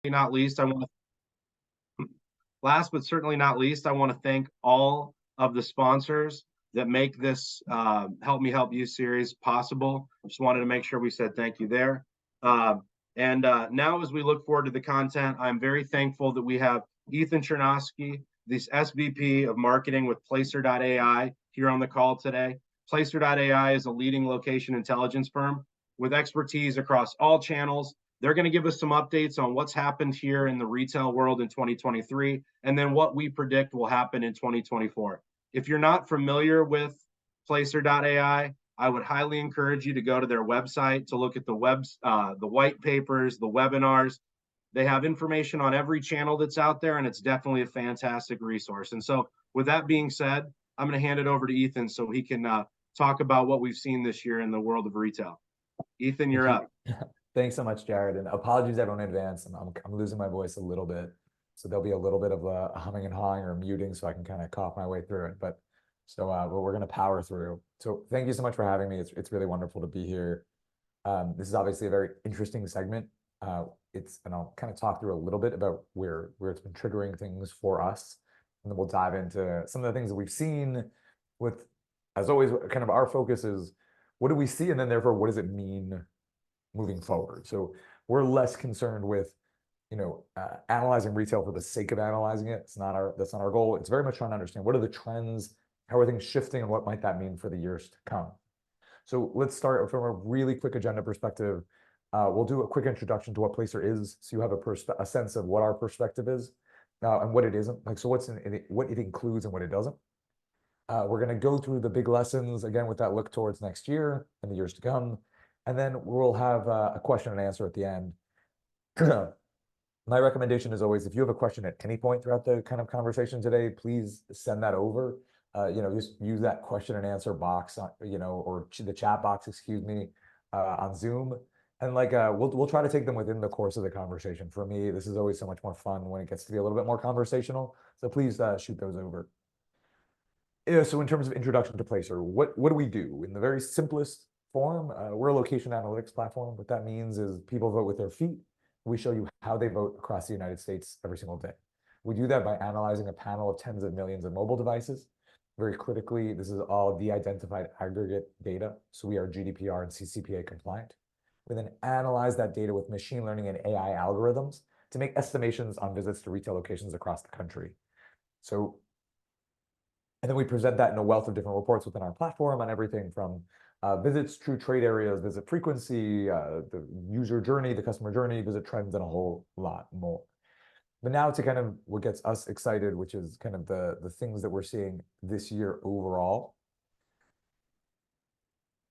not least, I want to last but certainly not least, I want to thank all of the sponsors that make this Help Me Help You series possible. Just wanted to make sure we said thank you there. Now, as we look forward to the content, I'm very thankful that we have Ethan Chernofsky, this SVP of Marketing with Placer.ai, here on the call today. Placer.ai is a leading location intelligence firm with expertise across all channels. They're going to give us some updates on what's happened here in the retail world in 2023, and then what we predict will happen in 2024. If you're not familiar with Placer.ai, I would highly encourage you to go to their website to look at the white papers, the webinars. They have information on every channel that's out there, and it's definitely a fantastic resource. And so, with that being said, I'm going to hand it over to Ethan so he can talk about what we've seen this year in the world of retail. Ethan, you're up. Thanks so much, Jared, and apologies everyone in advance. I'm losing my voice a little bit, so there'll be a little bit of a humming and hawing or muting, so I can kind of cough my way through it. But we're going to power through. So thank you so much for having me. It's really wonderful to be here. This is obviously a very interesting segment. And I'll kind of talk through a little bit about where it's been triggering things for us, and then we'll dive into some of the things that we've seen. With, as always, kind of our focus is what do we see, and then therefore what does it mean moving forward. So we're less concerned with, analyzing retail for the sake of analyzing it. That's not our goal. It's very much trying to understand what are the trends, how are things shifting, and what might that mean for the years to come. So let's start from a really quick agenda perspective. We'll do a quick introduction to what Placer is, so you have a sense of what our perspective is and what it isn't. Like, so what it includes and what it doesn't. We're going to go through the big lessons again with that look towards next year and the years to come. And then we'll have a question and answer at the end. My recommendation is always, if you have a question at any point throughout the kind of conversation today, please send that over. Just use that question and answer box, or the chat box, excuse me, on Zoom. And we'll try to take them within the course of the conversation. For me, this is always so much more fun when it gets to be a little bit more conversational. So please shoot those over. So in terms of introduction to Placer, what do we do? In the very simplest form, we're a location analytics platform. What that means is people vote with their feet. We show you how they vote across the United States every single day. We do that by analyzing a panel of tens of millions of mobile devices. Very critically, this is all de-identified aggregate data, so we are GDPR and CCPA compliant. We then analyze that data with machine learning and AI algorithms to make estimations on visits to retail locations across the country. And then we present that in a wealth of different reports within our platform on everything from visits, true trade areas, visit frequency, the user journey, the customer journey, visit trends, and a whole lot more. But now to kind of what gets us excited, which is kind of the things that we're seeing this year overall.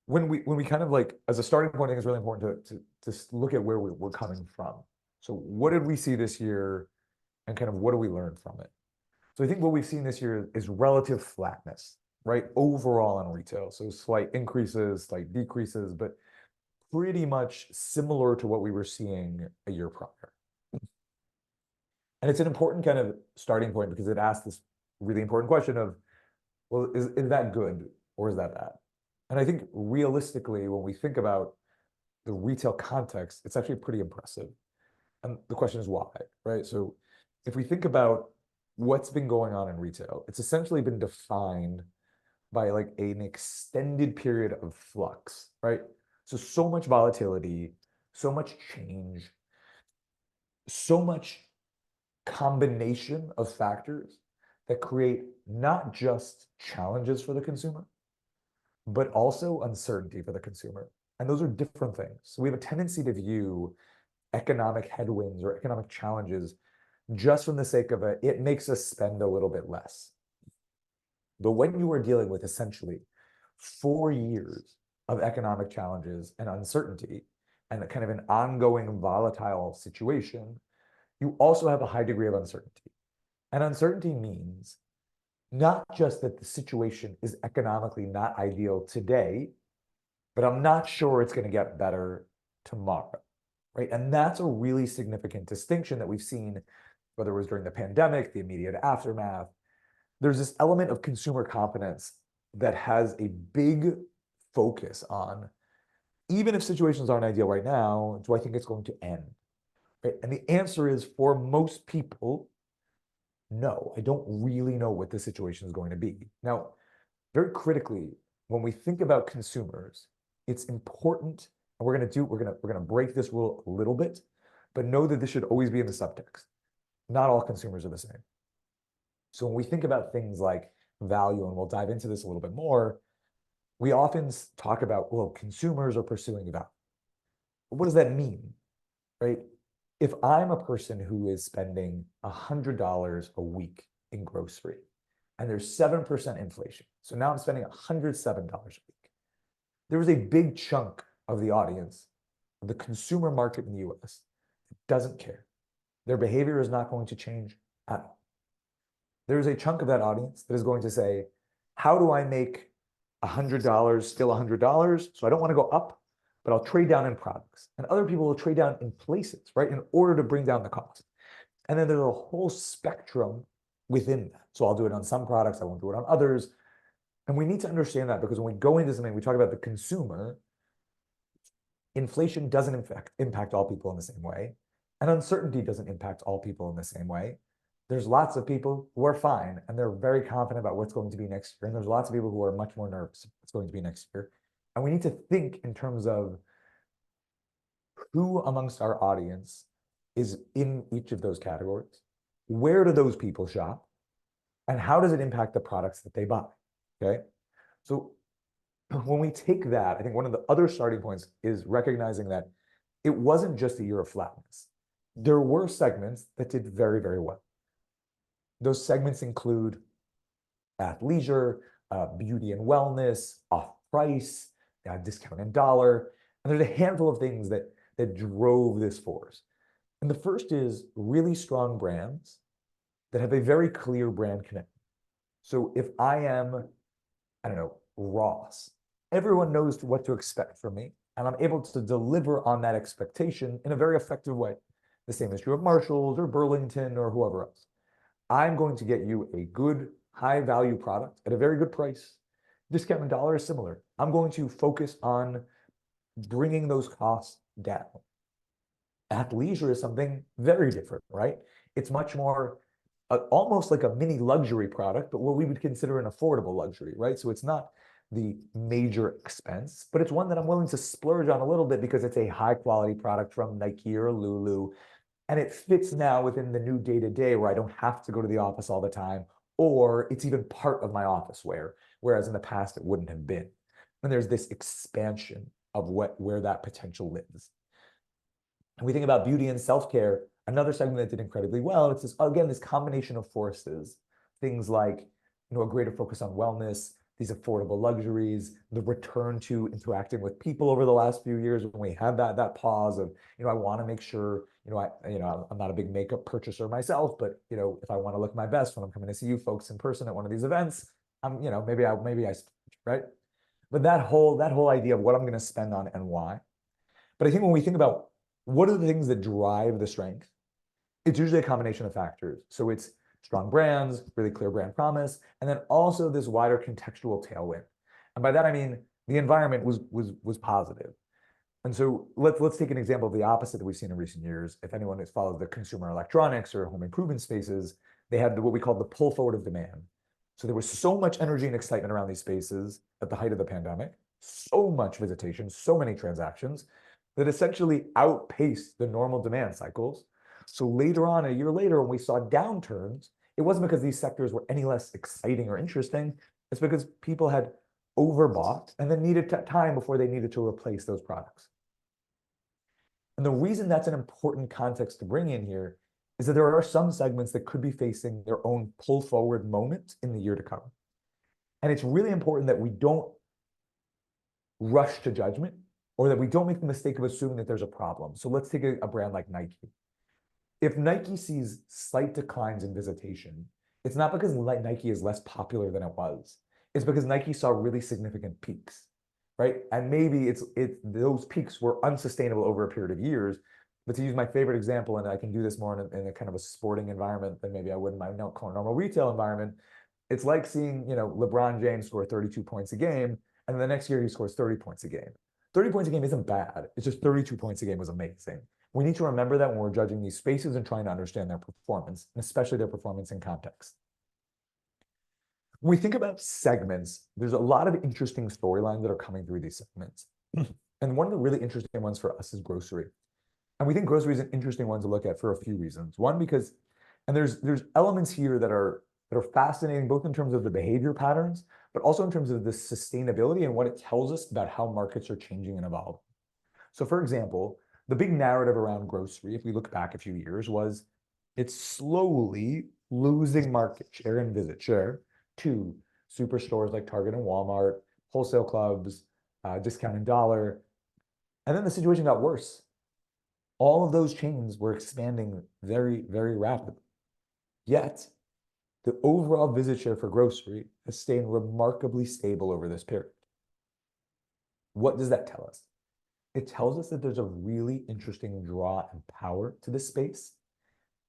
When we kind of as a starting point, I think it's really important to look at where we're coming from. So what did we see this year, and kind of what do we learn from it? So I think what we've seen this year is relative flatness, right? Overall in retail. So slight increases, slight decreases, but pretty much similar to what we were seeing a year prior. And it's an important kind of starting point because it asks this really important question of, well, is that good or is that bad? And I think realistically, when we think about the retail context, it's actually pretty impressive. And the question is why, right? So if we think about what's been going on in retail, it's essentially been defined by an extended period of flux, right? So much volatility, so much change, so much combination of factors that create not just challenges for the consumer, but also uncertainty for the consumer. And those are different things. So we have a tendency to view economic headwinds or economic challenges just from the sake of it makes us spend a little bit less. But when you are dealing with essentially 4 years of economic challenges and uncertainty and a kind of an ongoing volatile situation, you also have a high degree of uncertainty. And uncertainty means not just that the situation is economically not ideal today, but I'm not sure it's going to get better tomorrow, right? And that's a really significant distinction that we've seen, whether it was during the pandemic, the immediate aftermath. There's this element of consumer confidence that has a big focus on, even if situations aren't ideal right now, do I think it's going to end? right? And the answer is, for most people, no, I don't really know what the situation is going to be. Now, very critically, when we think about consumers, it's important, and we're gonna break this rule a little bit, but know that this should always be in the subtext. Not all consumers are the same. So when we think about things like value, and we'll dive into this a little bit more, we often talk about, well, consumers are pursuing value. What does that mean, right? If I'm a person who is spending $100 a week in grocery, and there's 7% inflation, so now I'm spending $107 a week. There is a big chunk of the audience, of the consumer market in the US, that doesn't care. Their behavior is not going to change at all. There is a chunk of that audience that is going to say, how do I make $100 still $100? So I don't want to go up, but I'll trade down in products. And other people will trade down in places, right, in order to bring down the cost. And then there's a whole spectrum within that. So I'll do it on some products, I won't do it on others. And we need to understand that, because when we go into something, we talk about the consumer, inflation doesn't impact all people in the same way. And uncertainty doesn't impact all people in the same way. There's lots of people who are fine and they're very confident about what's going to be next year. And there's lots of people who are much more nervous what's going to be next year. And we need to think in terms of who amongst our audience is in each of those categories. Where do those people shop? And how does it impact the products that they buy? Okay. So when we take that, I think one of the other starting points is recognizing that it wasn't just a year of flatness. There were segments that did very, very well. Those segments include athleisure, beauty and wellness, off-price, discount and dollar. And there's a handful of things that drove this force. And the first is really strong brands that have a very clear brand connection. So if I am, I don't know, Ross, everyone knows what to expect from me, and I'm able to deliver on that expectation in a very effective way. The same is true of Marshalls or Burlington or whoever else. I'm going to get you a good, high value product at a very good price. Discount and dollar is similar. I'm going to focus on bringing those costs down. Athleisure is something very different, right? It's much more almost like a mini luxury product, but what we would consider an affordable luxury, right? So it's not the major expense, but it's one that I'm willing to splurge on a little bit because it's a high quality product from Nike or Lulu. And it fits now within the new day-to-day where I don't have to go to the office all the time, or it's even part of my office wear, whereas in the past it wouldn't have been. And there's this expansion of where that potential lives. And we think about beauty and self-care, another segment that did incredibly well. It's this, again, this combination of forces, things like, a greater focus on wellness, these affordable luxuries, the return to interacting with people over the last few years when we had that pause of, I want to make sure, I'm not a big makeup purchaser myself, but if I want to look my best when I'm coming to see you folks in person at one of these events, maybe I, right? But that whole idea of what I'm going to spend on and why. But I think when we think about what are the things that drive the strength, it's usually a combination of factors. So it's strong brands, really clear brand promise, and then also this wider contextual tailwind. And by that, I mean, the environment was positive. And so let's take an example of the opposite that we've seen in recent years. If anyone has followed the consumer electronics or home improvement spaces, they had what we call the pull forward of demand. So there was so much energy and excitement around these spaces at the height of the pandemic, so much visitation, so many transactions, that essentially outpaced the normal demand cycles. So later on, a year later, when we saw downturns, it wasn't because these sectors were any less exciting or interesting. It's because people had overbought and then needed time before they needed to replace those products. And the reason that's an important context to bring in here is that there are some segments that could be facing their own pull forward moment in the year to come. And it's really important that we don't rush to judgment, or that we don't make the mistake of assuming that there's a problem. So let's take a brand like Nike. If Nike sees slight declines in visitation, it's not because Nike is less popular than it was. It's because Nike saw really significant peaks, right? And maybe those peaks were unsustainable over a period of years. But to use my favorite example, and I can do this more in a kind of a sporting environment than maybe I would in my normal retail environment, it's like seeing LeBron James score 32 points a game, and the next year he scores 30 points a game. 30 points a game isn't bad. It's just 32 points a game was amazing. We need to remember that when we're judging these spaces and trying to understand their performance, and especially their performance in context. When we think about segments, there's a lot of interesting storylines that are coming through these segments. And one of the really interesting ones for us is grocery. And we think grocery is an interesting one to look at for a few reasons. One, because, and there's elements here that are fascinating, both in terms of the behavior patterns, but also in terms of the sustainability and what it tells us about how markets are changing and evolving. So for example, the big narrative around grocery, if we look back a few years, was it's slowly losing market share and visit share to superstores like Target and Walmart, wholesale clubs, discount and dollar. And then the situation got worse. All of those chains were expanding very, very rapidly. Yet, the overall visit share for grocery has stayed remarkably stable over this period. What does that tell us? It tells us that there's a really interesting draw and power to this space.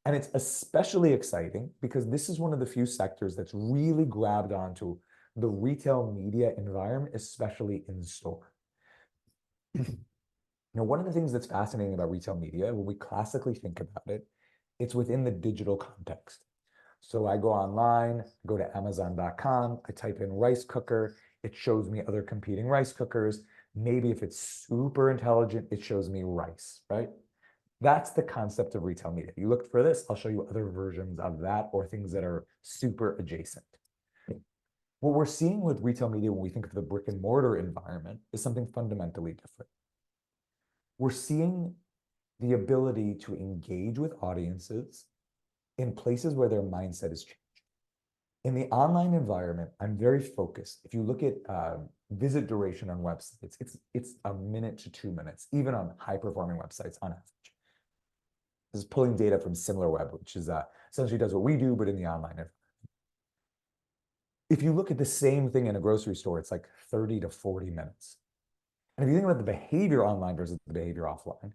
And it's especially exciting because this is one of the few sectors that's really grabbed onto the retail media environment, especially in store. Now, one of the things that's fascinating about retail media, when we classically think about it, it's within the digital context. So I go online, go to Amazon.com, I type in rice cooker, it shows me other competing rice cookers. Maybe if it's super intelligent, it shows me rice, right? That's the concept of retail media. You look for this, I'll show you other versions of that or things that are super adjacent. What we're seeing with retail media when we think of the brick and mortar environment is something fundamentally different. We're seeing the ability to engage with audiences in places where their mindset is changing. In the online environment, I'm very focused. If you look at visit duration on websites, it's a minute to 2 minutes, even on high-performing websites on average. This is pulling data from SimilarWeb, which is essentially does what we do, but in the online environment. If you look at the same thing in a grocery store, it's like 30 to 40 minutes. And if you think about the behavior online versus the behavior offline,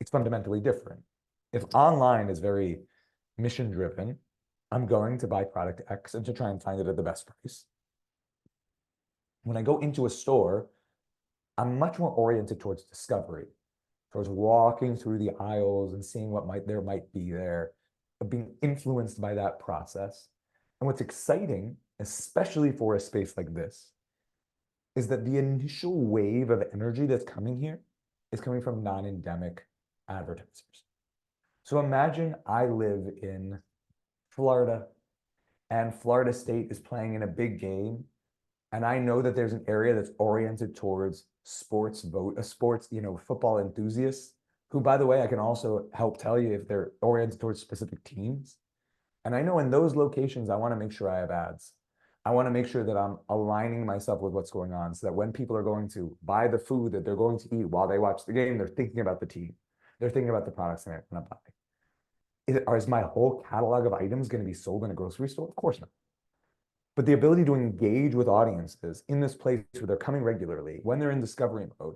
it's fundamentally different. If online is very mission-driven, I'm going to buy product X and to try and find it at the best price. When I go into a store, I'm much more oriented towards discovery, towards walking through the aisles and seeing what might be there, being influenced by that process. And what's exciting, especially for a space like this, is that the initial wave of energy that's coming here is coming from non-endemic advertisers. So imagine I live in Florida and Florida State is playing in a big game, and I know that there's an area that's oriented towards sports, football enthusiasts, who, by the way, I can also help tell you if they're oriented towards specific teams. And I know in those locations, I want to make sure I have ads. I want to make sure that I'm aligning myself with what's going on so that when people are going to buy the food that they're going to eat while they watch the game, they're thinking about the team. They're thinking about the products they're going to buy. Is my whole catalog of items going to be sold in a grocery store? Of course not. But the ability to engage with audiences in this place where they're coming regularly, when they're in discovery mode,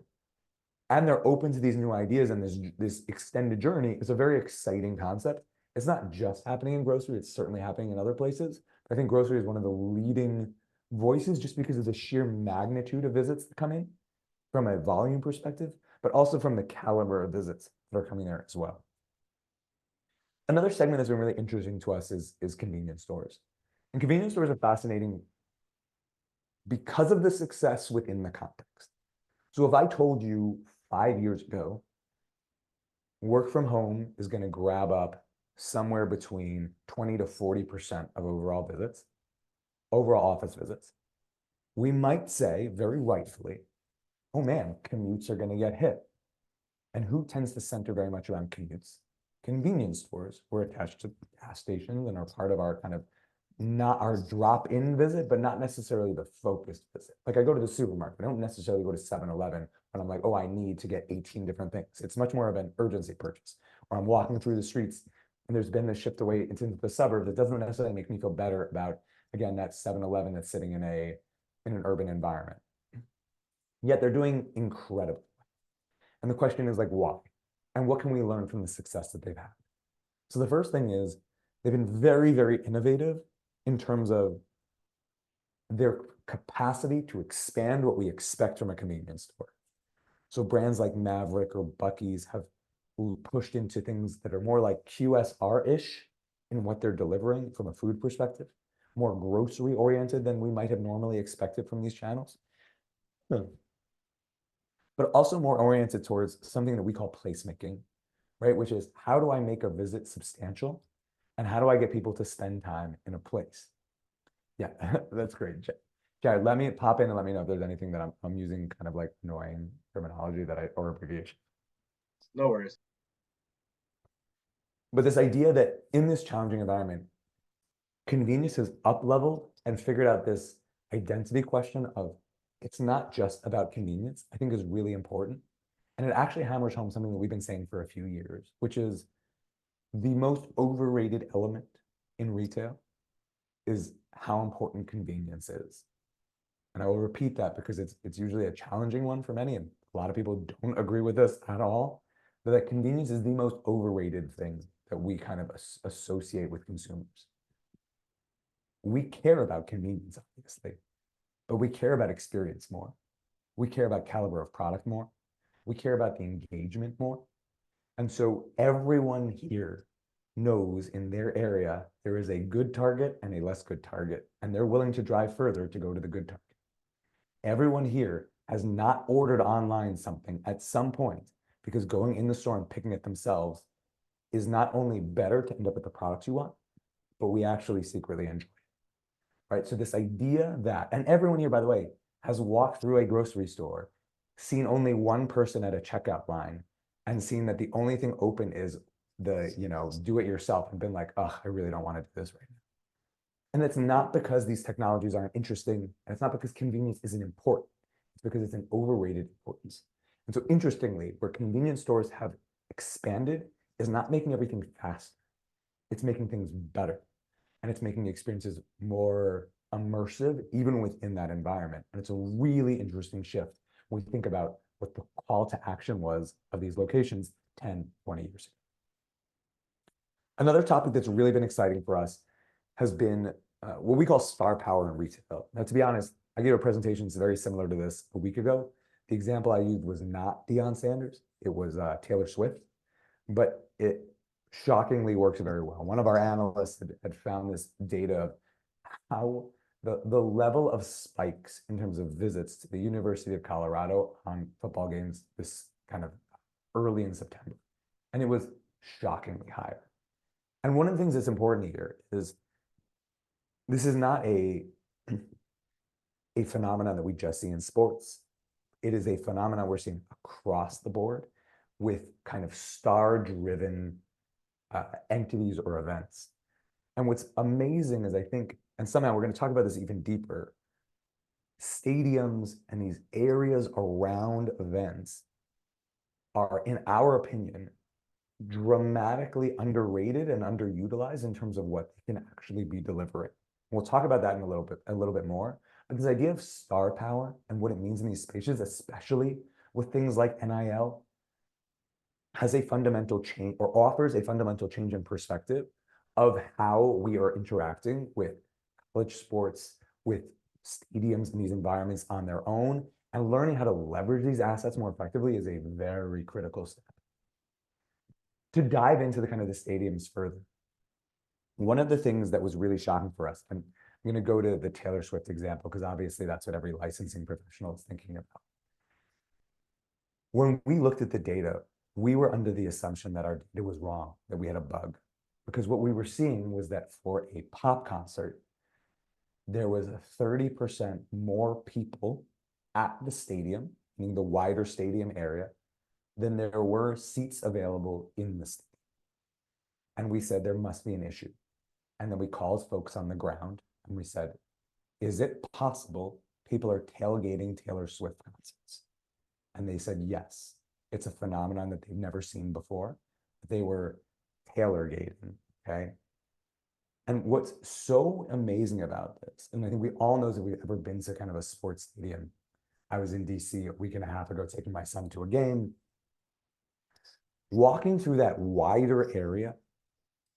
and they're open to these new ideas and this extended journey is a very exciting concept. It's not just happening in grocery, it's certainly happening in other places. I think grocery is one of the leading voices just because of the sheer magnitude of visits that come in from a volume perspective, but also from the caliber of visits that are coming there as well. Another segment that's been really interesting to us is convenience stores. And convenience stores are fascinating because of the success within the context. So if I told you 5 years ago, work from home is going to grab up somewhere between 20 to 40% of overall visits, overall office visits, we might say very rightfully, oh man, commutes are going to get hit. And who tends to center very much around commutes? Convenience stores. We're attached to gas stations and are part of our kind of not our drop-in visit, but not necessarily the focused visit. Like I go to the supermarket, I don't necessarily go to 7-Eleven when I'm like, oh, I need to get 18 different things. It's much more of an urgency purchase. Or I'm walking through the streets and there's been this shift away into the suburbs. It doesn't necessarily make me feel better about, again, that 7-Eleven that's sitting in an urban environment. Yet they're doing incredibly. And the question is like, why? And what can we learn from the success that they've had? So the first thing is they've been very, very innovative in terms of their capacity to expand what we expect from a convenience store. So brands like Maverick or Buc-ee's have pushed into things that are more like QSR-ish in what they're delivering from a food perspective, more grocery oriented than we might have normally expected from these channels. But also more oriented towards something that we call placemaking, right? Which is, how do I make a visit substantial? And how do I get people to spend time in a place? Yeah, that's great. Jared, let me pop in and let me know if there's anything that I'm using kind of like annoying terminology or abbreviation. No worries. But this idea that in this challenging environment, convenience has up-leveled and figured out this identity question of it's not just about convenience, I think is really important. And it actually hammers home something that we've been saying for a few years, which is the most overrated element in retail is how important convenience is. And I will repeat that because it's usually a challenging one for many, and a lot of people don't agree with this at all, but that convenience is the most overrated thing that we kind of associate with consumers. We care about convenience, obviously, but we care about experience more. We care about caliber of product more. We care about the engagement more. And so everyone here knows in their area, there is a good target and a less good target, and they're willing to drive further to go to the good target. Everyone here has not ordered online something at some point because going in the store and picking it themselves is not only better to end up with the products you want, but we actually secretly enjoy it, right? So this idea that, and everyone here, by the way, has walked through a grocery store, seen only one person at a checkout line, and seen that the only thing open is the, do it yourself, and been like, oh, I really don't want to do this right now. And it's not because these technologies aren't interesting, and it's not because convenience isn't important. It's because it's an overrated importance. And so interestingly, where convenience stores have expanded is not making everything faster. It's making things better. And it's making the experiences more immersive, even within that environment. And it's a really interesting shift when we think about what the call to action was of these locations 10, 20 years ago. Another topic that's really been exciting for us has been what we call star power in retail. Now, to be honest, I gave a presentation that's very similar to this a week ago. The example I used was not Deion Sanders. It was Taylor Swift, but it shockingly works very well. One of our analysts had found this data of how the level of spikes in terms of visits to the University of Colorado on football games this kind of early in September. And it was shockingly higher. And one of the things that's important here is this is not a phenomenon that we just see in sports. It is a phenomenon we're seeing across the board with kind of star-driven entities or events. And what's amazing is I think, and somehow we're going to talk about this even deeper, stadiums and these areas around events are, in our opinion, dramatically underrated and underutilized in terms of what they can actually be delivering. We'll talk about that in a little bit more. But this idea of star power and what it means in these spaces, especially with things like NIL, has a fundamental change or offers a fundamental change in perspective of how we are interacting with college sports, with stadiums and these environments on their own, and learning how to leverage these assets more effectively is a very critical step. To dive into the kind of the stadiums further, one of the things that was really shocking for us, and I'm going to go to the Taylor Swift example because obviously that's what every licensing professional is thinking about. When we looked at the data, we were under the assumption that our data was wrong, that we had a bug, because what we were seeing was that for a pop concert, there was 30% more people at the stadium, meaning the wider stadium area, than there were seats available in the stadium. And we said there must be an issue. And then we called folks on the ground and we said, is it possible people are tailgating Taylor Swift concerts? And they said, yes, it's a phenomenon that they've never seen before. They were tailor-gating, okay? And what's so amazing about this, and I think we all know that we've ever been to kind of a sports stadium. I was in DC a week and a half ago taking my son to a game. Walking through that wider area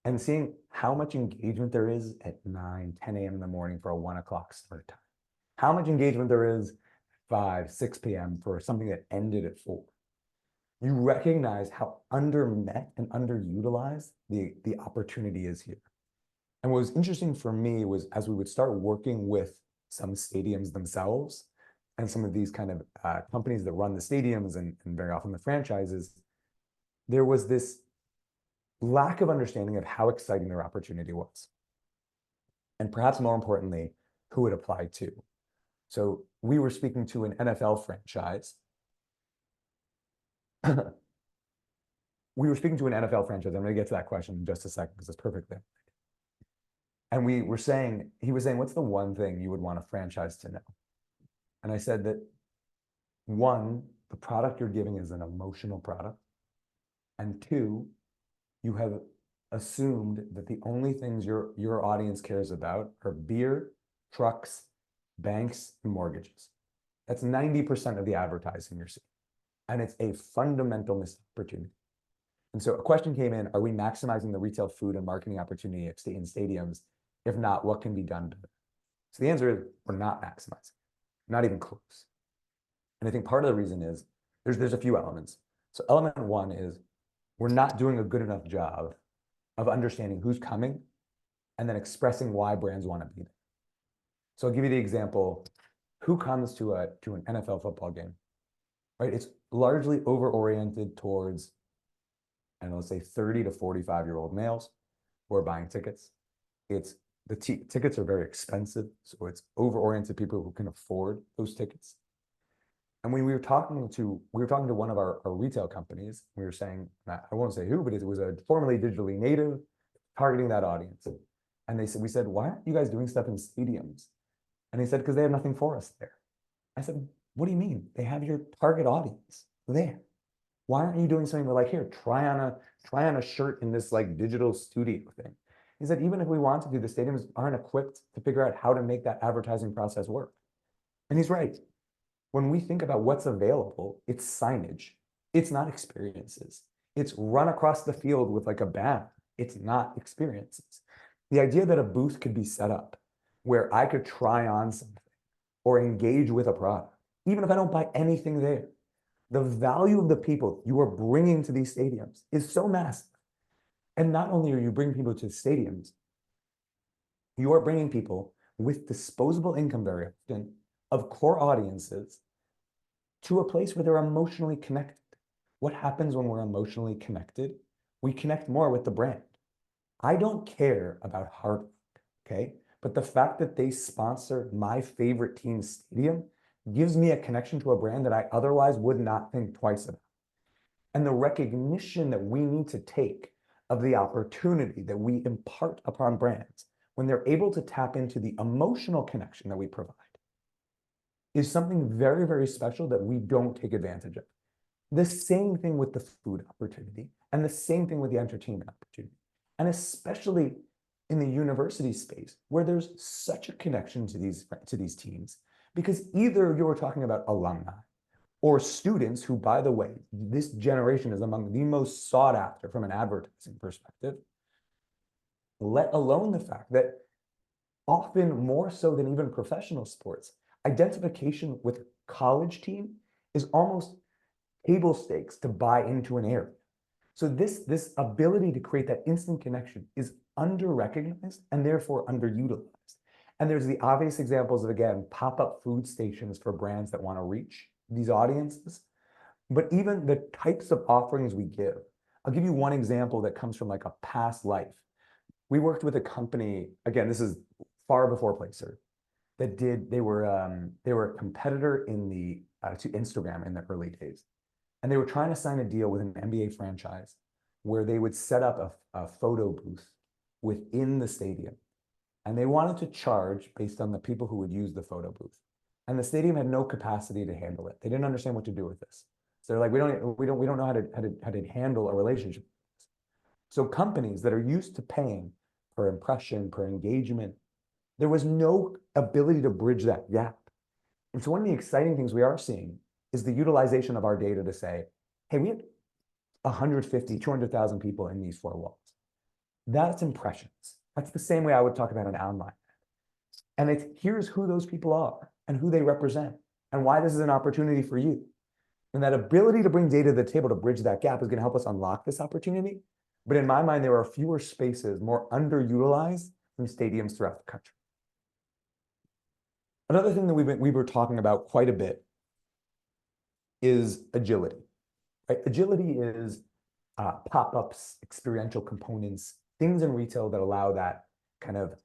and seeing how much engagement there is at 9, 10 a.m. in the morning for a 1 o'clock start time. How much engagement there is 5, 6 p.m. for something that ended at 4. you recognize how undermet and underutilized the opportunity is here. And what was interesting for me was as we would start working with some stadiums themselves and some of these kind of companies that run the stadiums and very often the franchises, there was this lack of understanding of how exciting their opportunity was. And perhaps more importantly, who it applied to. So we were speaking to an NFL franchise. We were speaking to an NFL franchise. I'm going to get to that question in just a second because it's perfect there. And we were saying, he was saying, what's the one thing you would want a franchise to know? And I said that one, the product you're giving is an emotional product. And two, you have assumed that the only things your audience cares about are beer, trucks, banks, and mortgages. That's 90% of the advertising you're seeing. And it's a fundamental missed opportunity. And so a question came in, are we maximizing the retail food and marketing opportunity in stadiums? If not, what can be done better? So the answer is we're not maximizing, not even close. And I think part of the reason is there's a few elements. So element one is we're not doing a good enough job of understanding who's coming and then expressing why brands want to be there. So I'll give you the example, who comes to an NFL football game, right? It's largely over-oriented towards, and let's say 30 to 45-year-old males who are buying tickets. The tickets are very expensive, so it's over-oriented people who can afford those tickets. And when we were talking to one of our retail companies, we were saying, I won't say who, but it was a formerly digitally native targeting that audience. And we said, why aren't you guys doing stuff in stadiums? And they said, because they have nothing for us there. I said, what do you mean? They have your target audience there. Why aren't you doing something where, like, here, try on a shirt in this like digital studio thing? He said, even if we want to do, the stadiums aren't equipped to figure out how to make that advertising process work. And he's right. When we think about what's available, it's signage. It's not experiences. It's run across the field with like a banner. It's not experiences. The idea that a booth could be set up where I could try on something or engage with a product, even if I don't buy anything there, the value of the people you are bringing to these stadiums is so massive. And not only are you bringing people to stadiums, you are bringing people with disposable income very often of core audiences to a place where they're emotionally connected. What happens when we're emotionally connected? We connect more with the brand. I don't care about hard work, okay? But the fact that they sponsor my favorite team's stadium gives me a connection to a brand that I otherwise would not think twice about. And the recognition that we need to take of the opportunity that we impart upon brands when they're able to tap into the emotional connection that we provide is something very, very special that we don't take advantage of. The same thing with the food opportunity and the same thing with the entertainment opportunity. And especially in the university space where there's such a connection to these teams, because either you're talking about alumni or students who, by the way, this generation is among the most sought after from an advertising perspective, let alone the fact that often more so than even professional sports, identification with a college team is almost table stakes to buy into an area. So this ability to create that instant connection is under-recognized and therefore underutilized. And there's the obvious examples of, again, pop-up food stations for brands that want to reach these audiences. But even the types of offerings we give, I'll give you one example that comes from like a past life. We worked with a company, again, this is far before Placer, they were a competitor to Instagram in the early days. And they were trying to sign a deal with an NBA franchise where they would set up a photo booth within the stadium. And they wanted to charge based on the people who would use the photo booth. And the stadium had no capacity to handle it. They didn't understand what to do with this. So they're like, we don't know how to handle a relationship. So companies that are used to paying per impression, per engagement, there was no ability to bridge that gap. And so one of the exciting things we are seeing is the utilization of our data to say, hey, we have 150, 200,000 people in these four walls. That's impressions. That's the same way I would talk about an online. And here's who those people are and who they represent and why this is an opportunity for you. And that ability to bring data to the table to bridge that gap is going to help us unlock this opportunity. But in my mind, there are fewer spaces, more underutilized than stadiums throughout the country. Another thing that we were talking about quite a bit is agility. Right? Agility is pop-ups, experiential components, things in retail that allow that kind of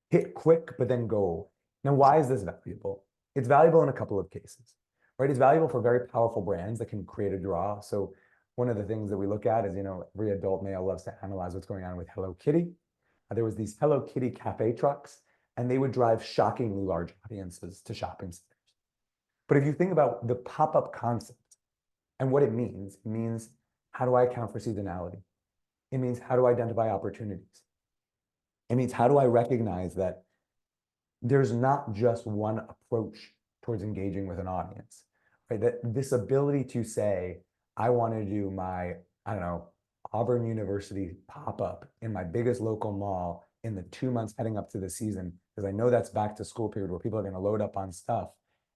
hit quick, but then go. Now, why is this valuable? It's valuable in a couple of cases, right? It's valuable for very powerful brands that can create a draw. So one of the things that we look at is, every adult male loves to analyze what's going on with Hello Kitty. There was these Hello Kitty cafe trucks, and they would drive shockingly large audiences to shopping centers. But if you think about the pop-up concept and what it means, how do I account for seasonality? It means, how do I identify opportunities? It means, how do I recognize that there's not just one approach towards engaging with an audience, right? That this ability to say, I want to do my, I don't know, Auburn University pop-up in my biggest local mall in the 2 months heading up to the season, because I know that's back to school period where people are going to load up on stuff,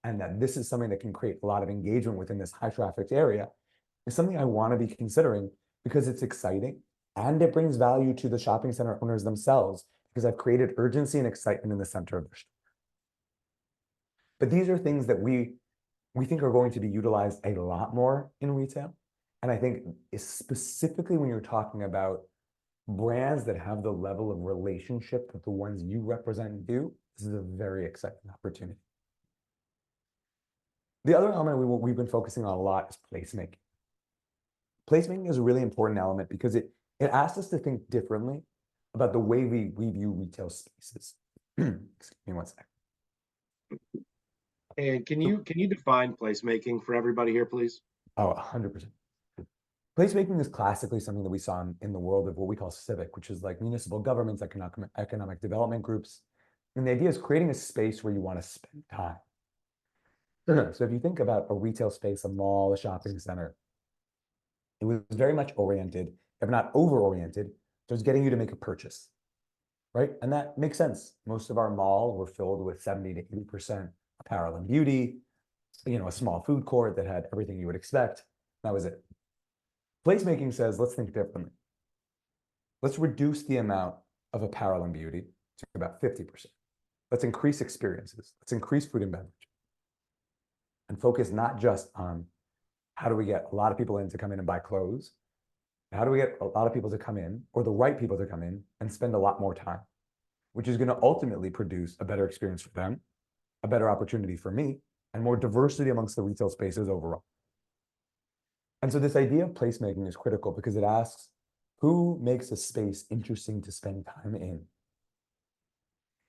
and that this is something that can create a lot of engagement within this high trafficked area, is something I want to be considering because it's exciting and it brings value to the shopping center owners themselves, because I've created urgency and excitement in the center of their store. But these are things that we think are going to be utilized a lot more in retail. And I think specifically when you're talking about brands that have the level of relationship that the ones you represent do, this is a very exciting opportunity. The other element we've been focusing on a lot is placemaking. Placemaking is a really important element because it asks us to think differently about the way we view retail spaces. Excuse me one second. And can you define placemaking for everybody here, please? Oh, 100%. Placemaking is classically something that we saw in the world of what we call civic, which is like municipal governments, economic development groups. And the idea is creating a space where you want to spend time. So if you think about a retail space, a mall, a shopping center, it was very much oriented, if not over-oriented, towards getting you to make a purchase, right? And that makes sense. Most of our malls were filled with 70 to 80% apparel and beauty, a small food court that had everything you would expect. That was it. Placemaking says, let's think differently. Let's reduce the amount of apparel and beauty to about 50%. Let's increase experiences. Let's increase food and beverage. And focus not just on how do we get a lot of people in to come in and buy clothes, how do we get a lot of people to come in, or the right people to come in and spend a lot more time, which is going to ultimately produce a better experience for them, a better opportunity for me, and more diversity amongst the retail spaces overall. And so this idea of placemaking is critical because it asks, who makes a space interesting to spend time in?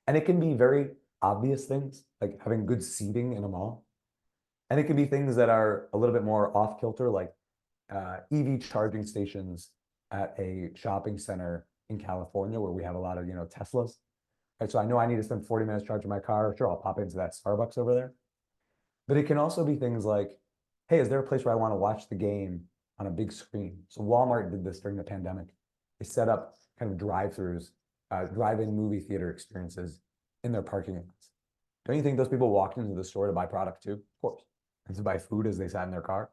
And it can be very obvious things, like having good seating in a mall. And it can be things that are a little bit more off kilter, like EV charging stations at a shopping center in California where we have a lot of, Teslas. Right? So I know I need to spend 40 minutes charging my car. Sure, I'll pop into that Starbucks over there. But it can also be things like, hey, is there a place where I want to watch the game on a big screen? So Walmart did this during the pandemic. They set up kind of drive-throughs, drive-in movie theater experiences in their parking lots. Don't you think those people walked into the store to buy product too? Of course. And to buy food as they sat in their car.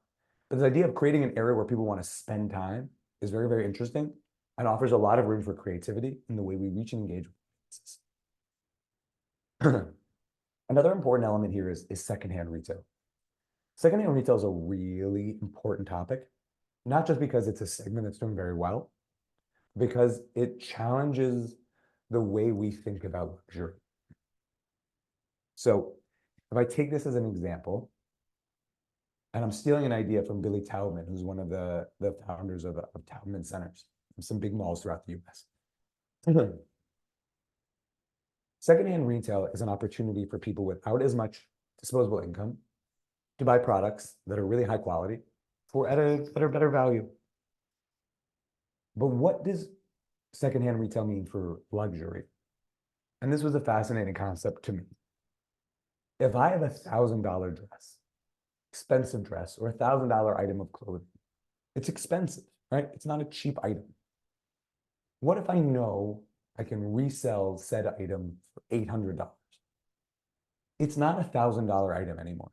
But this idea of creating an area where people want to spend time is very, very interesting and offers a lot of room for creativity in the way we reach and engage with businesses. Another important element here is secondhand retail. Secondhand retail is a really important topic, not just because it's a segment that's doing very well, because it challenges the way we think about luxury. So if I take this as an example, and I'm stealing an idea from Billy Taubman, who's one of the founders of Taubman Centers, some big malls throughout the US. Secondhand retail is an opportunity for people without as much disposable income to buy products that are really high quality at a better value. But what does secondhand retail mean for luxury? And this was a fascinating concept to me. If I have $1,000 dress, expensive dress, or $1,000 item of clothing, it's expensive, right? It's not a cheap item. What if I know I can resell said item for $800? It's not a $1,000 item anymore.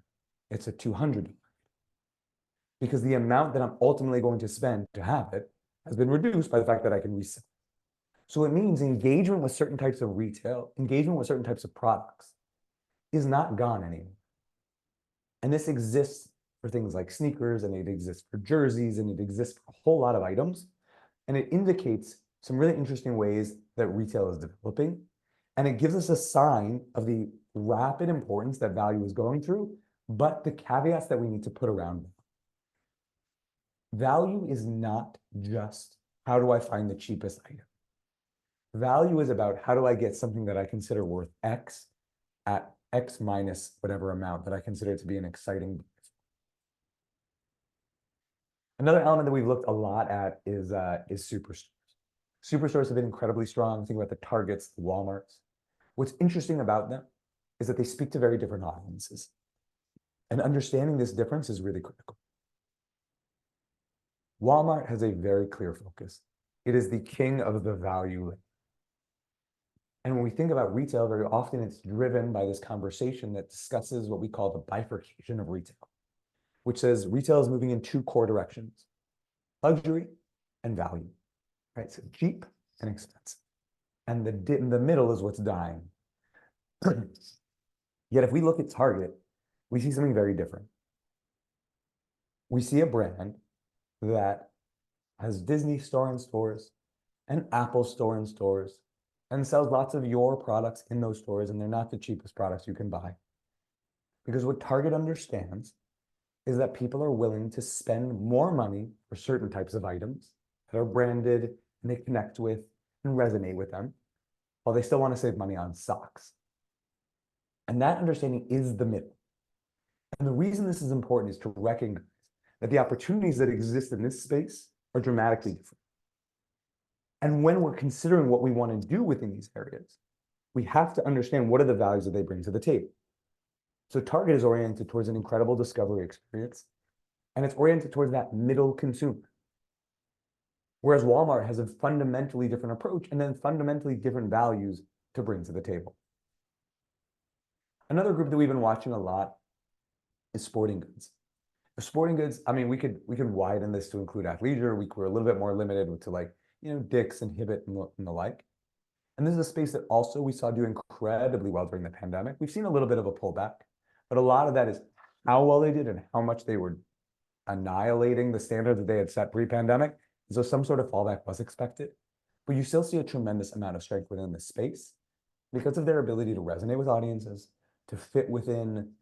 It's a $200. because the amount that I'm ultimately going to spend to have it has been reduced by the fact that I can resell. So it means engagement with certain types of retail, engagement with certain types of products is not gone anymore. And this exists for things like sneakers, and it exists for jerseys, and it exists for a whole lot of items. And it indicates some really interesting ways that retail is developing. And it gives us a sign of the rapid importance that value is going through, but the caveats that we need to put around it. Value is not just how do I find the cheapest item. Value is about how do I get something that I consider worth X at X minus whatever amount that I consider to be an exciting. Another element that we've looked a lot at is superstores. Superstores have been incredibly strong. Think about the Targets, the Walmarts. What's interesting about them is that they speak to very different audiences. And understanding this difference is really critical. Walmart has a very clear focus. It is the king of the value lane. And when we think about retail, very often it's driven by this conversation that discusses what we call the bifurcation of retail, which says retail is moving in two core directions: luxury and value, right? So cheap and expensive. And in the middle is what's dying. Yet if we look at Target, we see something very different. We see a brand that has Disney store in stores and Apple store in stores and sells lots of your products in those stores, and they're not the cheapest products you can buy. Because what Target understands is that people are willing to spend more money for certain types of items that are branded and they connect with and resonate with them, while they still want to save money on socks. And that understanding is the middle. And the reason this is important is to recognize that the opportunities that exist in this space are dramatically different. And when we're considering what we want to do within these areas, we have to understand what are the values that they bring to the table. So Target is oriented towards an incredible discovery experience, and it's oriented towards that middle consumer. Whereas Walmart has a fundamentally different approach and then fundamentally different values to bring to the table. Another group that we've been watching a lot is sporting goods. The sporting goods, I mean, we could widen this to include athleisure. We're a little bit more limited to, like, Dick's and Hibbett and the like. And this is a space that also we saw do incredibly well during the pandemic. We've seen a little bit of a pullback, but a lot of that is how well they did and how much they were annihilating the standards that they had set pre-pandemic. So some sort of fallback was expected, but you still see a tremendous amount of strength within this space because of their ability to resonate with audiences, to fit within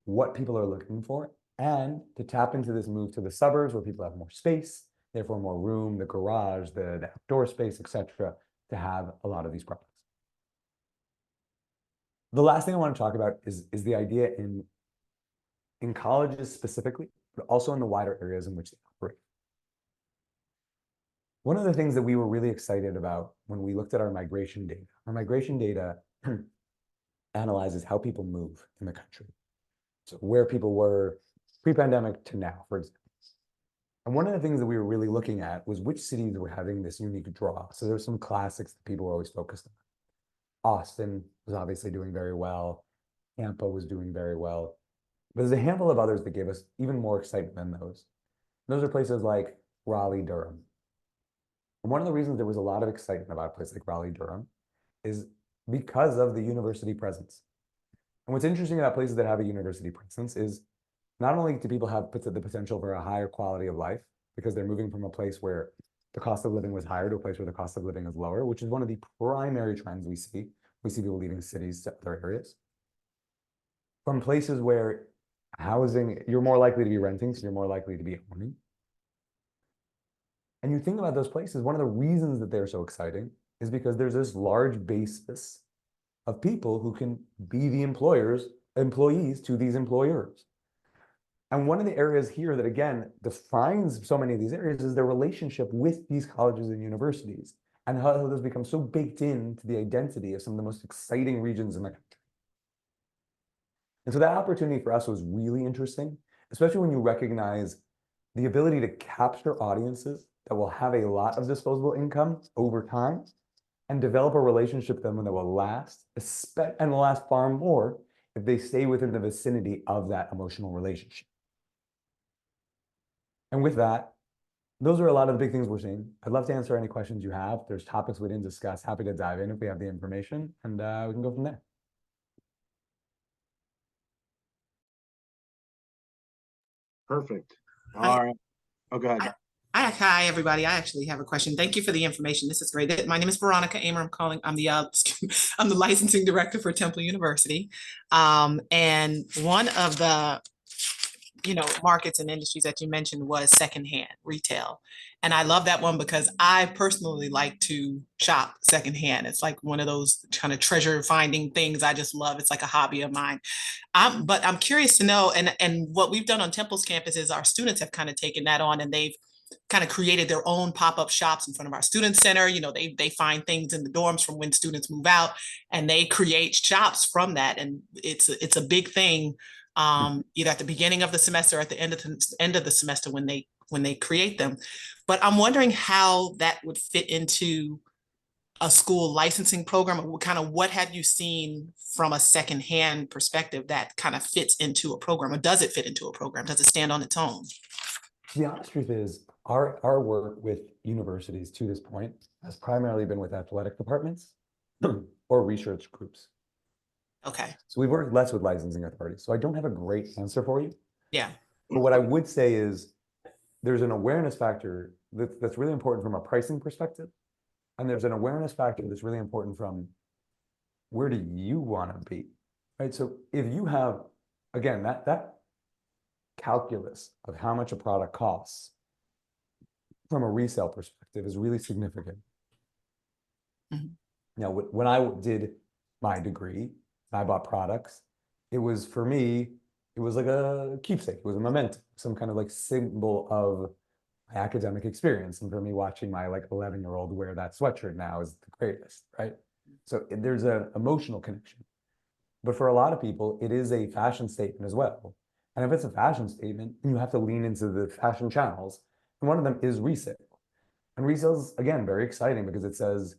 what people are looking for, and to tap into this move to the suburbs where people have more space, therefore more room, the garage, the outdoor space, etc., to have a lot of these products. The last thing I want to talk about is the idea in colleges specifically, but also in the wider areas in which they operate. One of the things that we were really excited about when we looked at our migration data analyzes how people move in the country. So where people were pre-pandemic to now, for example. And one of the things that we were really looking at was which cities were having this unique draw. So there's some classics that people were always focused on. Austin was obviously doing very well. Tampa was doing very well. But there's a handful of others that gave us even more excitement than those. Those are places like Raleigh, Durham. And one of the reasons there was a lot of excitement about a place like Raleigh, Durham is because of the university presence. And what's interesting about places that have a university presence is not only do people have the potential for a higher quality of life because they're moving from a place where the cost of living was higher to a place where the cost of living is lower, which is one of the primary trends we see. We see people leaving cities to other areas. From places where housing, you're more likely to be renting, so you're more likely to be owning. And you think about those places, one of the reasons that they're so exciting is because there's this large basis of people who can be the employees to these employers. And one of the areas here that, again, defines so many of these areas is their relationship with these colleges and universities and how those become so baked into the identity of some of the most exciting regions in the country. And so that opportunity for us was really interesting, especially when you recognize the ability to capture audiences that will have a lot of disposable income over time and develop a relationship with them that will last, and will last far more if they stay within the vicinity of that emotional relationship. And with that, those are a lot of the big things we're seeing. I'd love to answer any questions you have. There's topics we didn't discuss. Happy to dive in if we have the information, and we can go from there. Perfect. I, All right. Oh, go ahead. hi, everybody. I actually have a question. Thank you for the information. This is great. My name is Veronica Amer. I'm the I'm the licensing director for Temple University. And one of the markets and industries that you mentioned was secondhand retail. And I love that one because I personally like to shop secondhand. It's like one of those kind of treasure finding things I just love. It's like a hobby of mine. But I'm curious to know, and what we've done on Temple's campus is our students have kind of taken that on, and they've kind of created their own pop-up shops in front of our student center. They find things in the dorms from when students move out, and they create shops from that. And it's a big thing, either at the beginning of the semester or at the end of the semester when they create them. But I'm wondering how that would fit into a school licensing program. What have you seen from a secondhand perspective that kind of fits into a program, or does it fit into a program? Does it stand on its own? The honest truth is, our work with universities to this point has primarily been with athletic departments or research groups. Okay. So we've worked less with licensing authorities. So I don't have a great answer for you. Yeah. But what I would say is there's an awareness factor that's really important from a pricing perspective. And there's an awareness factor that's really important from where do you want to be, right? So if you have, again, that calculus of how much a product costs from a resale perspective is really significant. Mm-hmm. Now, when I did my degree, I bought products, it was, for me, it was like a keepsake. It was a memento, some kind of like symbol of my academic experience. And for me, watching my like 11-year-old wear that sweatshirt now is the greatest, right? So there's an emotional connection. But for a lot of people, it is a fashion statement as well. And if it's a fashion statement, you have to lean into the fashion channels. And one of them is resale. And resale is, again, very exciting because it says,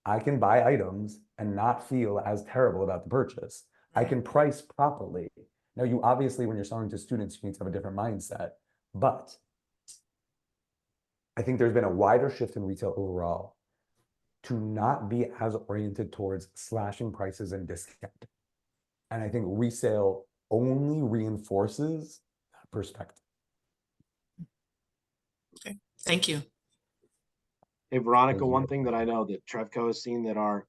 I can buy items and not feel as terrible about the purchase. I can price properly. Now, you obviously, when you're selling to students, you need to have a different mindset. But I think there's been a wider shift in retail overall to not be as oriented towards slashing prices and discounting. And I think resale only reinforces that perspective. Okay. Thank you. Hey, Veronica, one thing that I know that Trevco has seen that our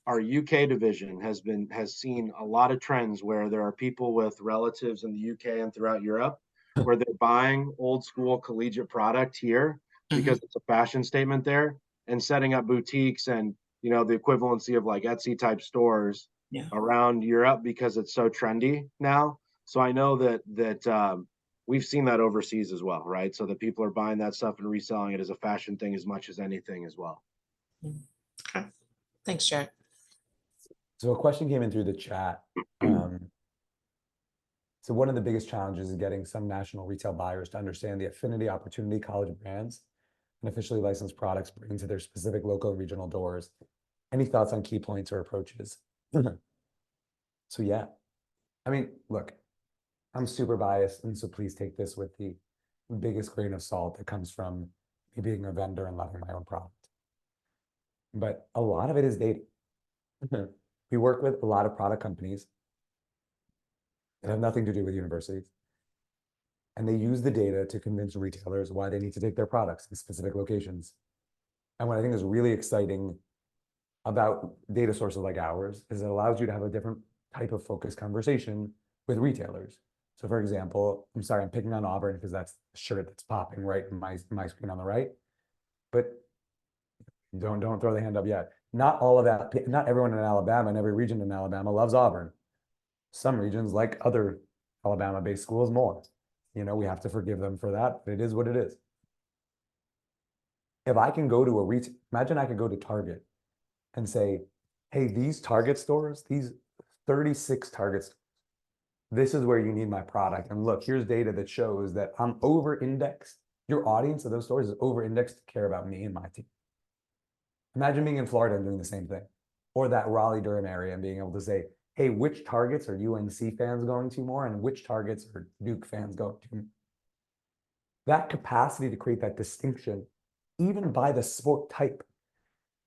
UK division has seen a lot of trends where there are people with relatives in the UK and throughout Europe where they're buying old school collegiate product here because it's a fashion statement there, and setting up boutiques and the equivalency of like Etsy type stores around Europe because it's so trendy now. So I know that we've seen that overseas as well, right? So that people are buying that stuff and reselling it as a fashion thing as much as anything as well. Okay. Thanks, Jared. So a question came in through the chat. So one of the biggest challenges is getting some national retail buyers to understand the affinity opportunity college brands and officially licensed products bring to their specific local and regional doors. Any thoughts on key points or approaches? So yeah, I mean, look, I'm super biased, and so please take this with the biggest grain of salt that comes from me being a vendor and loving my own product. But a lot of it is data. We work with a lot of product companies that have nothing to do with universities. And they use the data to convince retailers why they need to take their products in specific locations. And what I think is really exciting about data sources like ours is it allows you to have a different type of focused conversation with retailers. So for example, I'm sorry, I'm picking on Auburn because that's the shirt that's popping right in my screen on the right. But don't throw the hand up yet. Not all of that, not everyone in Alabama and every region in Alabama loves Auburn. Some regions, like other Alabama-based schools, more. We have to forgive them for that, but it is what it is. If I can go to a retail, imagine I could go to Target and say, hey, these Target stores, these 36 Target stores, this is where you need my product. And look, here's data that shows that I'm over-indexed. Your audience of those stores is over-indexed to care about me and my team. Imagine being in Florida and doing the same thing, or that Raleigh-Durham area and being able to say, hey, which Targets are UNC fans going to more and which Targets are Duke fans going to? that capacity to create that distinction, even by the sport type.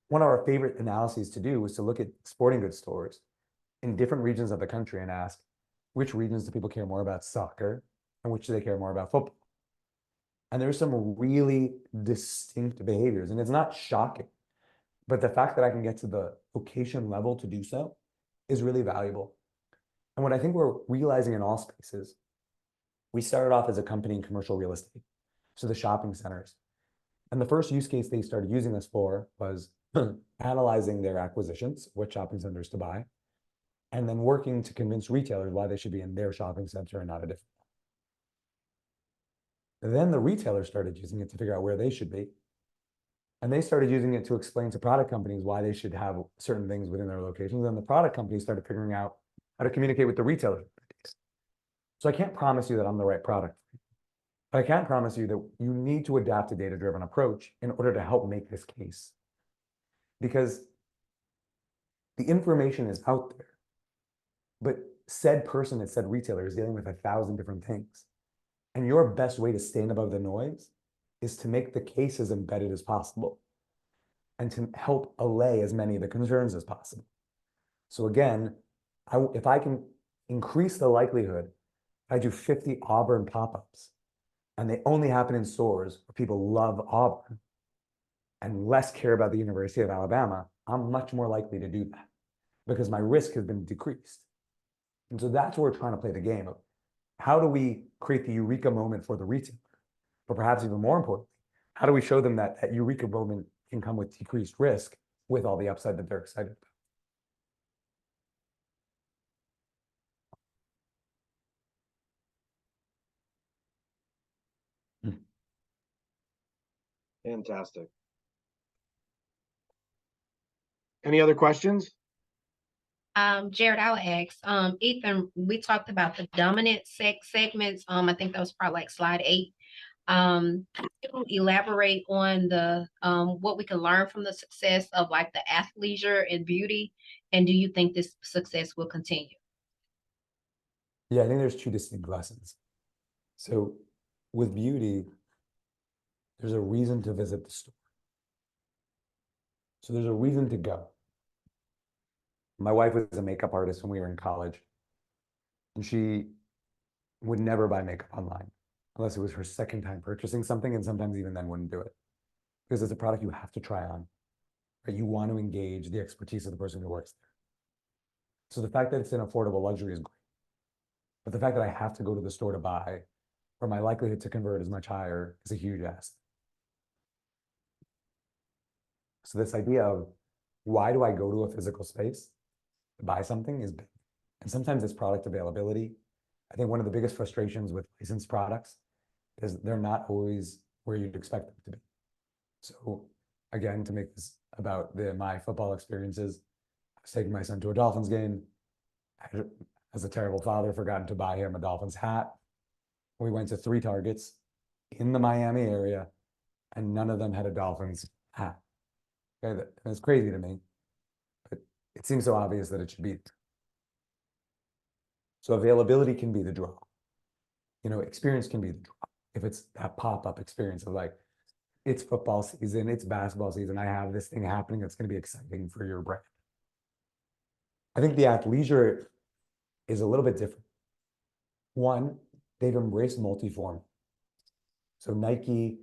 One of our favorite analyses to do was to look at sporting goods stores in different regions of the country and ask, which regions do people care more about soccer and which do they care more about football? And there's some really distinct behaviors, and it's not shocking, but the fact that I can get to the location level to do so is really valuable. And what I think we're realizing in all spaces, we started off as a company in commercial real estate, so the shopping centers. And the first use case they started using us for was analyzing their acquisitions, what shopping centers to buy, and then working to convince retailers why they should be in their shopping center and not a different one. Then the retailers started using it to figure out where they should be. And they started using it to explain to product companies why they should have certain things within their locations. And the product companies started figuring out how to communicate with the retailers. So I can't promise you that I'm the right product, but I can promise you that you need to adapt a data-driven approach in order to help make this case. Because the information is out there, but said person at said retailer is dealing with 1,000 different things. And your best way to stand above the noise is to make the case as embedded as possible and to help allay as many of the concerns as possible. So again, if I can increase the likelihood, I do 50 Auburn pop-ups and they only happen in stores where people love Auburn and less care about the University of Alabama, I'm much more likely to do that because my risk has been decreased. And so that's where we're trying to play the game of how do we create the eureka moment for the retailer? But perhaps even more importantly, how do we show them that that eureka moment can come with decreased risk with all the upside that they're excited about? Fantastic. Any other questions? Jared, I'll ask. Ethan, we talked about the dominant sex segments. I think that was probably like slide 8. Can you elaborate on the what we can learn from the success of like the athleisure and beauty, and do you think this success will continue? Yeah, I think there's 2 distinct lessons. So with beauty, there's a reason to visit the store. So there's a reason to go. My wife was a makeup artist when we were in college, and she would never buy makeup online unless it was her second time purchasing something, and sometimes even then wouldn't do it because it's a product you have to try on, right? You want to engage the expertise of the person who works there. So the fact that it's an affordable luxury is great, but the fact that I have to go to the store to buy, or my likelihood to convert is much higher, is a huge asset. So this idea of why do I go to a physical space to buy something is big. And sometimes it's product availability. I think one of the biggest frustrations with licensed products is they're not always where you'd expect them to be. So again, to make this about my football experiences, I was taking my son to a Dolphins game. I, as a terrible father, forgotten to buy him a Dolphins hat. We went to 3 Targets in the Miami area, and none of them had a Dolphins hat. Okay, that's crazy to me, but it seems so obvious that it should be. So availability can be the draw. You know, experience can be the draw. If it's that pop-up experience of like, it's football season, it's basketball season, I have this thing happening that's going to be exciting for your brand. I think the athleisure is a little bit different. One, they've embraced multi-form. So Nike,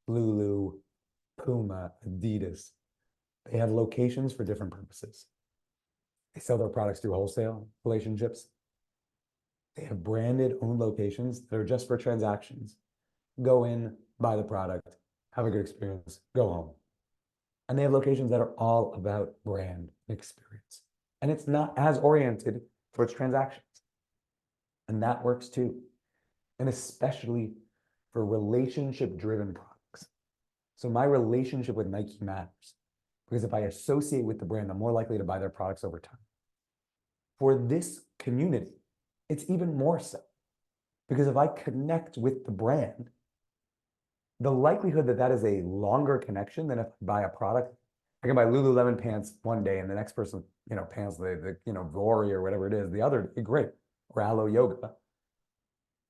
Lulu, Puma, Adidas, they have locations for different purposes. They sell their products through wholesale relationships. They have branded owned locations that are just for transactions. Go in, buy the product, have a good experience, go home. And they have locations that are all about brand experience. And it's not as oriented towards transactions. And that works too. And especially for relationship-driven products. So my relationship with Nike matters because if I associate with the brand, I'm more likely to buy their products over time. For this community, it's even more so because if I connect with the brand, the likelihood that that is a longer connection than if I buy a product, I can buy Lululemon pants one day and the next person, pants, Vori or whatever it is, the other day, great, or Alo Yoga.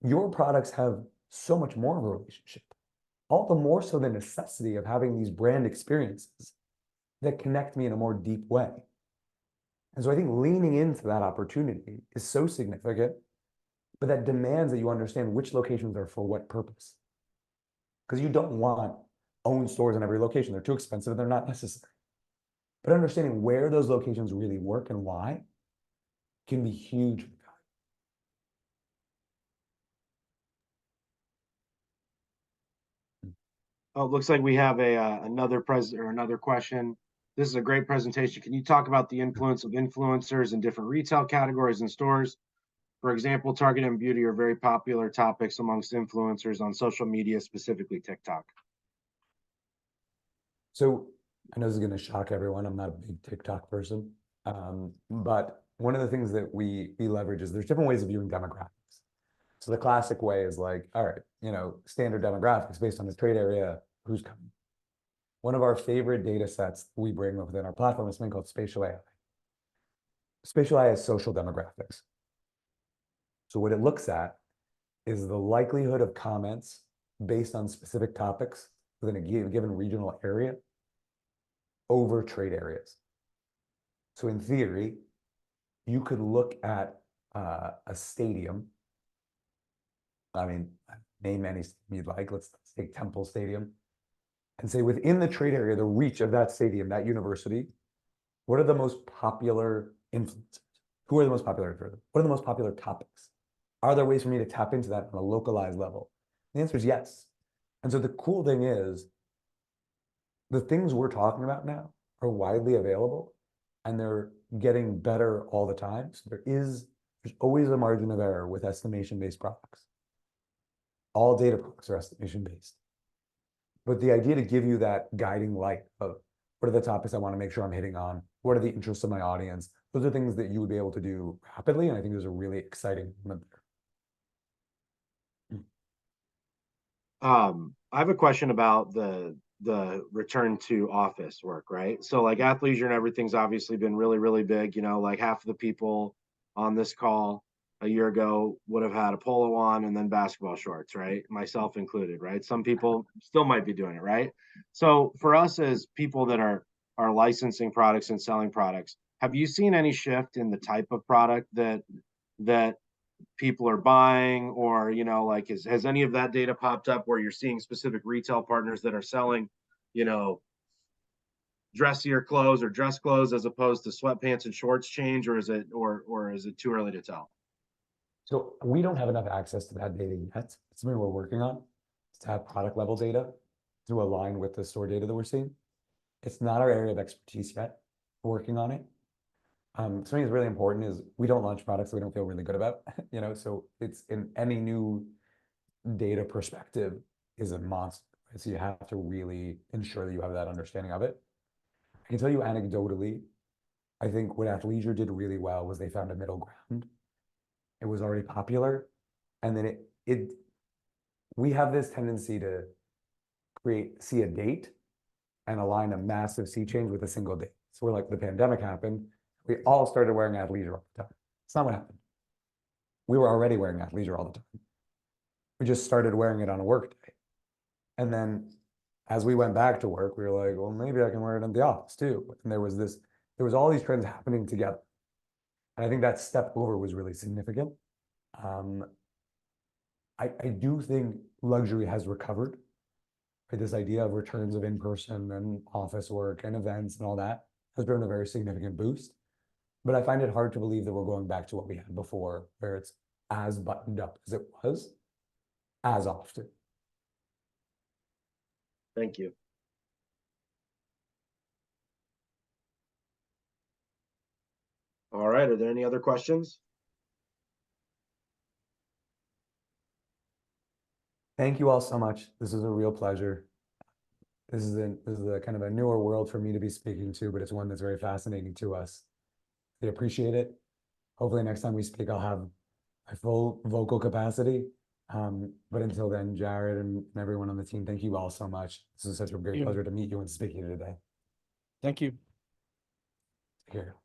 Your products have so much more of a relationship. All the more so the necessity of having these brand experiences that connect me in a more deep way. And so I think leaning into that opportunity is so significant, but that demands that you understand which locations are for what purpose. Because you don't want own stores in every location. They're too expensive and they're not necessary. But understanding where those locations really work and why can be huge. Oh, it looks like we have another question. This is a great presentation. Can you talk about the influence of influencers in different retail categories and stores? For example, Target and beauty are very popular topics amongst influencers on social media, specifically TikTok. So I know this is going to shock everyone. I'm not a big TikTok person. But one of the things that we leverage is there's different ways of viewing demographics. So the classic way is like, all right, standard demographics based on the trade area, who's coming. One of our favorite data sets we bring within our platform is something called Spatial AI. Spatial AI is social demographics. So what it looks at is the likelihood of comments based on specific topics within a given regional area over trade areas. So in theory, you could look at a stadium. I mean, name any you'd like. Let's take Temple Stadium and say within the trade area, the reach of that stadium, that university, what are the most popular influencers? Who are the most popular? What are the most popular topics? Are there ways for me to tap into that on a localized level? The answer is yes. And so the cool thing is the things we're talking about now are widely available and they're getting better all the time. So there's always a margin of error with estimation-based products. All data products are estimation-based. But the idea to give you that guiding light of what are the topics I want to make sure I'm hitting on? What are the interests of my audience? Those are things that you would be able to do rapidly. And I think there's a really exciting moment there. I have a question about the return to office work, right? So like athleisure and everything's obviously been really, really big. Like half of the people on this call a year ago would have had a polo on and then basketball shorts, right? Myself included, right? Some people still might be doing it, right? So for us as people that are licensing products and selling products, have you seen any shift in the type of product that people are buying, or like has any of that data popped up where you're seeing specific retail partners that are selling dressier clothes or dress clothes as opposed to sweatpants and shorts change, or is it too early to tell? So we don't have enough access to that data yet. It's something we're working on, to have product level data to align with the store data that we're seeing. It's not our area of expertise yet. We're working on it. Something that's really important is we don't launch products that we don't feel really good about, so it's in any new data perspective is a monster. Right? So you have to really ensure that you have that understanding of it. I can tell you anecdotally, I think what athleisure did really well was they found a middle ground. It was already popular. And then we have this tendency to see a date and align a massive sea change with a single date. So we're like, the pandemic happened. We all started wearing athleisure all the time. It's not what happened. We were already wearing athleisure all the time. We just started wearing it on a work day. And then as we went back to work, we were like, well, maybe I can wear it in the office too. And there was all these trends happening together. And I think that step over was really significant. I do think luxury has recovered. Right? This idea of returns of in-person and office work and events and all that has driven a very significant boost. But I find it hard to believe that we're going back to what we had before, where it's as buttoned up as it was, as often. Thank you. All right, are there any other questions? Thank you all so much. This is a real pleasure. This is a kind of a newer world for me to be speaking to, but it's one that's very fascinating to us. I appreciate it. Hopefully next time we speak, I'll have my full vocal capacity. But until then, Jared and everyone on the team, thank you all so much. This is such a great pleasure to meet you and speak to you today. Thank you. Take care.